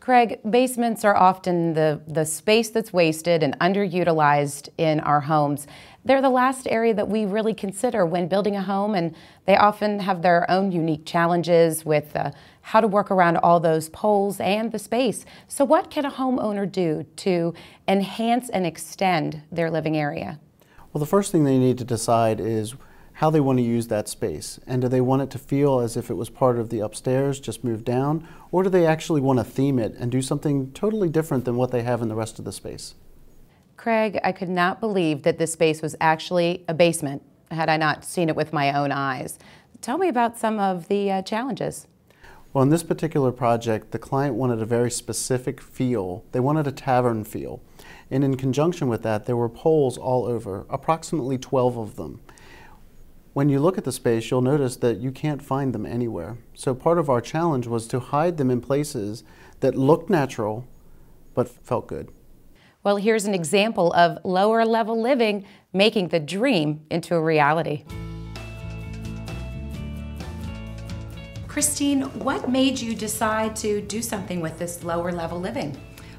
Craig, basements are often the space that's wasted and underutilized in our homes. They're the last area that we really consider when building a home, and they often have their own unique challenges with how to work around all those poles and the space. So what can a homeowner do to enhance and extend their living area? Well, the first thing they need to decide is how they want to use that space. And do they want it to feel as if it was part of the upstairs, just moved down, or do they actually want to theme it and do something totally different than what they have in the rest of the space? Craig, I could not believe that this space was actually a basement had I not seen it with my own eyes. Tell me about some of the challenges. Well, in this particular project, the client wanted a very specific feel. They wanted a tavern feel. And in conjunction with that, there were poles all over, approximately 12 of them. When you look at the space, you'll notice that you can't find them anywhere. So part of our challenge was to hide them in places that looked natural, but felt good. Well, here's an example of lower level living making the dream into a reality. Christine, what made you decide to do something with this lower level living?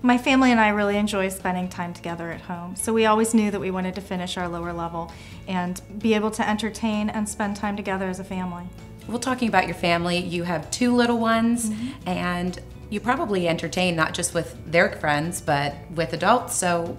My family and I really enjoy spending time together at home, so we always knew that we wanted to finish our lower level and be able to entertain and spend time together as a family. Well, talking about your family, you have 2 little ones, and you probably entertain not just with their friends, but with adults. So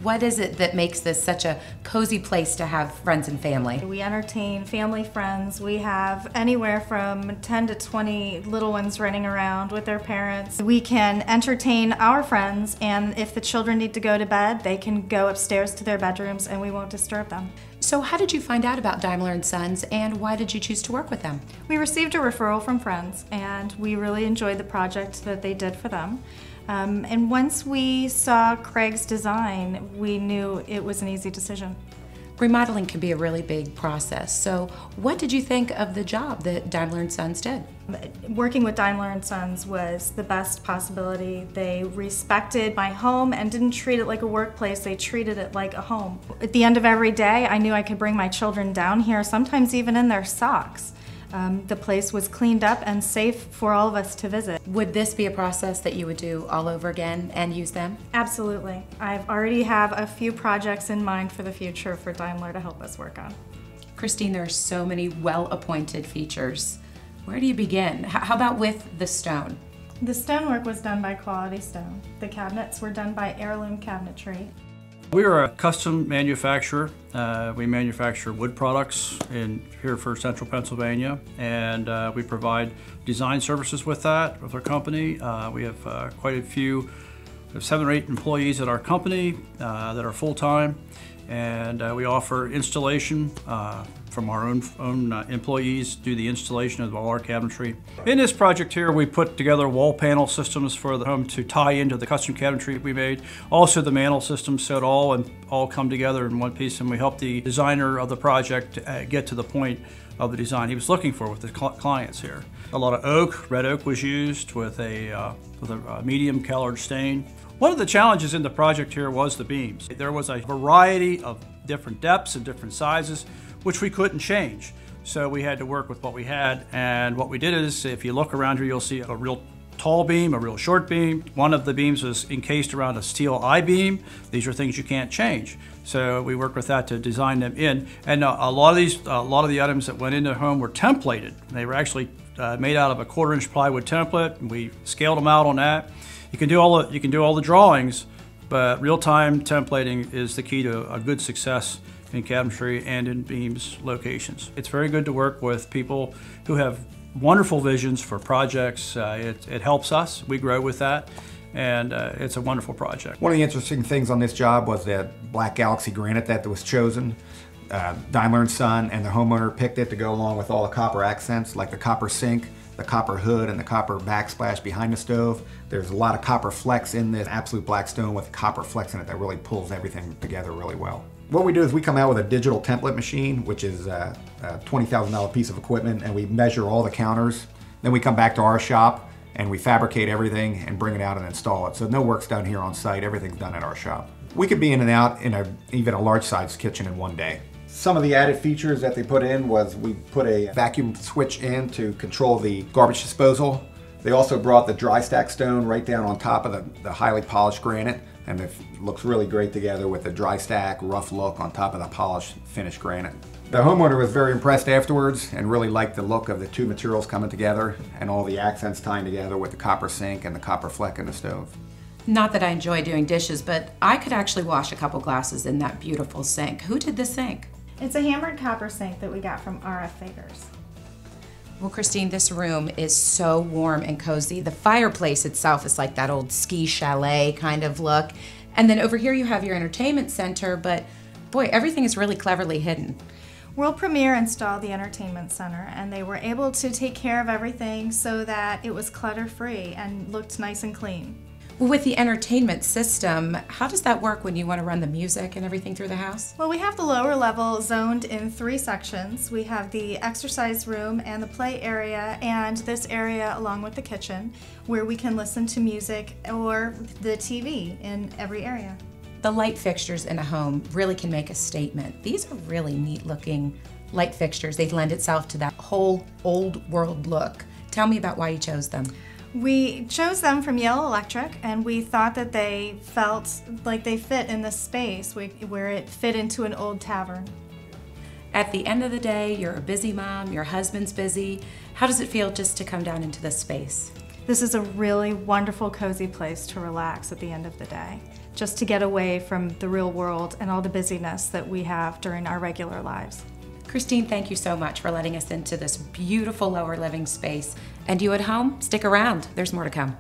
what is it that makes this such a cozy place to have friends and family? We entertain family, friends. We have anywhere from 10 to 20 little ones running around with their parents. We can entertain our friends, and if the children need to go to bed, they can go upstairs to their bedrooms and we won't disturb them. So how did you find out about Deimler Sons, and why did you choose to work with them? We received a referral from friends, and we really enjoyed the project that they did for them. And once we saw Craig's design, we knew it was an easy decision. Remodeling can be a really big process. So what did you think of the job that Deimler Sons did? Working with Deimler Sons was the best possibility. They respected my home and didn't treat it like a workplace. They treated it like a home. At the end of every day, I knew I could bring my children down here, sometimes even in their socks. The place was cleaned up and safe for all of us to visit. Would this be a process that you would do all over again and use them? Absolutely. I've already have a few projects in mind for the future for Deimler to help us work on. Christine, there are so many well-appointed features. Where do you begin? How about with the stone? The stonework was done by Quality Stone. The cabinets were done by Heirloom Cabinetry. We are a custom manufacturer. We manufacture wood products here for Central Pennsylvania, and we provide design services with that, with our company. We have quite a few, 7 or 8 employees at our company that are full-time, and we offer installation from our own employees, do the installation of all our cabinetry. In this project here, we put together wall panel systems for the home to tie into the custom cabinetry we made. Also the mantle systems, so it all come together in one piece, and we help the designer of the project get to the point of the design he was looking for with the clients here. A lot of oak, red oak was used with a medium colored stain. One of the challenges in the project here was the beams. There was a variety of different depths and different sizes, which we couldn't change. So we had to work with what we had, and what we did is, if you look around here, you'll see a real tall beam, a real short beam. One of the beams was encased around a steel I-beam. These are things you can't change. So we worked with that to design them in. And a lot of the items that went into the home were templated. They were actually made out of a 1/4-inch plywood template, and we scaled them out on that. You can do all the drawings, but real-time templating is the key to a good success in cabinetry and in beams locations. It's very good to work with people who have wonderful visions for projects. It helps us, we grow with that, and it's a wonderful project. One of the interesting things on this job was that black galaxy granite that was chosen. Deimler & Son and the homeowner picked it to go along with all the copper accents, like the copper sink, the copper hood, and the copper backsplash behind the stove. There's a lot of copper flecks in this absolute black stone with copper flecks in it that really pulls everything together really well. What we do is we come out with a digital template machine, which is a $20,000 piece of equipment, and we measure all the counters. Then we come back to our shop and we fabricate everything and bring it out and install it. So no work's done here on site, everything's done at our shop. We could be in and out in even a large size kitchen in one day. Some of the added features that they put in was we put a vacuum switch in to control the garbage disposal. They also brought the dry stack stone right down on top of the highly polished granite, and it looks really great together with the dry stack, rough look on top of the polished finished granite. The homeowner was very impressed afterwards and really liked the look of the two materials coming together and all the accents tying together with the copper sink and the copper fleck in the stove. Not that I enjoy doing dishes, but I could actually wash a couple glasses in that beautiful sink. Who did the sink? It's a hammered copper sink that we got from RF Fakers. Well, Christine, this room is so warm and cozy. The fireplace itself is like that old ski chalet kind of look. And then over here you have your entertainment center, but boy, everything is really cleverly hidden. World Premiere installed the entertainment center, and they were able to take care of everything so that it was clutter-free and looked nice and clean. Well, with the entertainment system, how does that work when you want to run the music and everything through the house? Well, we have the lower level zoned in 3 sections. We have the exercise room and the play area and this area along with the kitchen where we can listen to music or the TV in every area. The light fixtures in a home really can make a statement. These are really neat looking light fixtures. They lend itself to that whole old world look. Tell me about why you chose them. We chose them from Yale Electric, and we thought that they felt like they fit in this space where it fit into an old tavern. At the end of the day, you're a busy mom, your husband's busy. How does it feel just to come down into this space? This is a really wonderful, cozy place to relax at the end of the day, just to get away from the real world and all the busyness that we have during our regular lives. Christine, thank you so much for letting us into this beautiful lower living space. And you at home, stick around. There's more to come.